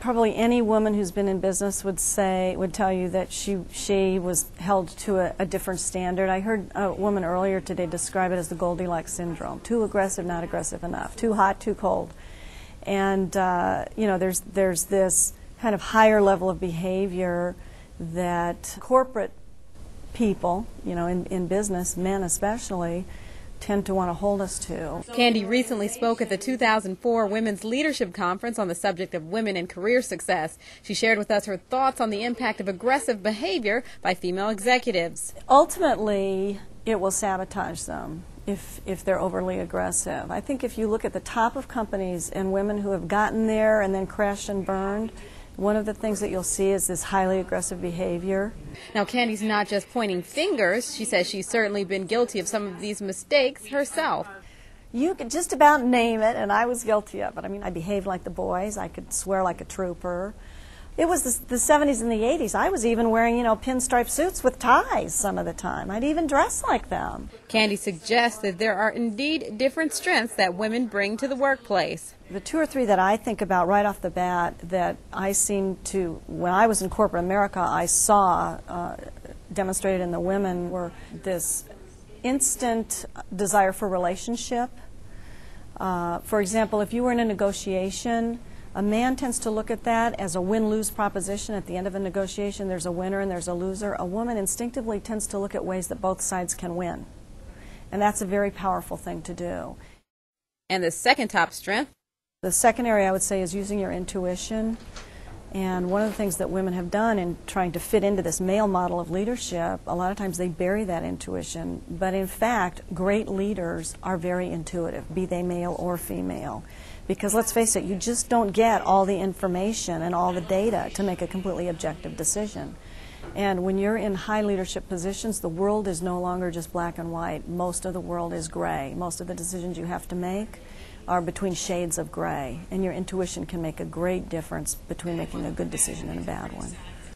probably any woman who's been in business would tell you that she was held to a different standard. I heard a woman earlier today describe it as the Goldilocks syndrome: too aggressive, not aggressive enough; too hot, too cold. And you know, there's this kind of higher level of behavior that corporate people, you know, in business, men especially, tend to want to hold us to. Candy recently spoke at the 2004 Women's Leadership Conference on the subject of women and career success. She shared with us her thoughts on the impact of aggressive behavior by female executives. Ultimately, it will sabotage them if they're overly aggressive. I think if you look at the top of companies and women who have gotten there and then crashed and burned, one of the things that you'll see is this highly aggressive behavior. Now, Candy's not just pointing fingers. She says she's certainly been guilty of some of these mistakes herself. You could just about name it, and I was guilty of it. I mean, I behaved like the boys. I could swear like a trooper. It was the 70s and the 80s. I was even wearing, you know, pinstripe suits with ties some of the time. I'd even dress like them. Candy suggests that there are indeed different strengths that women bring to the workplace. The two or three that I think about right off the bat that I seem to, when I was in corporate America, I saw demonstrated in the women were this instant desire for relationship. For example, if you were in a negotiation, a man tends to look at that as a win-lose proposition. At the end of a negotiation, there's a winner and there's a loser. A woman instinctively tends to look at ways that both sides can win. And that's a very powerful thing to do. And the second top strength? The second area I would say is using your intuition. And one of the things that women have done in trying to fit into this male model of leadership, a lot of times they bury that intuition. But in fact, great leaders are very intuitive, be they male or female. Because let's face it, you just don't get all the information and all the data to make a completely objective decision. And when you're in high leadership positions, the world is no longer just black and white. Most of the world is gray. Most of the decisions you have to make are between shades of gray. And your intuition can make a great difference between making a good decision and a bad one.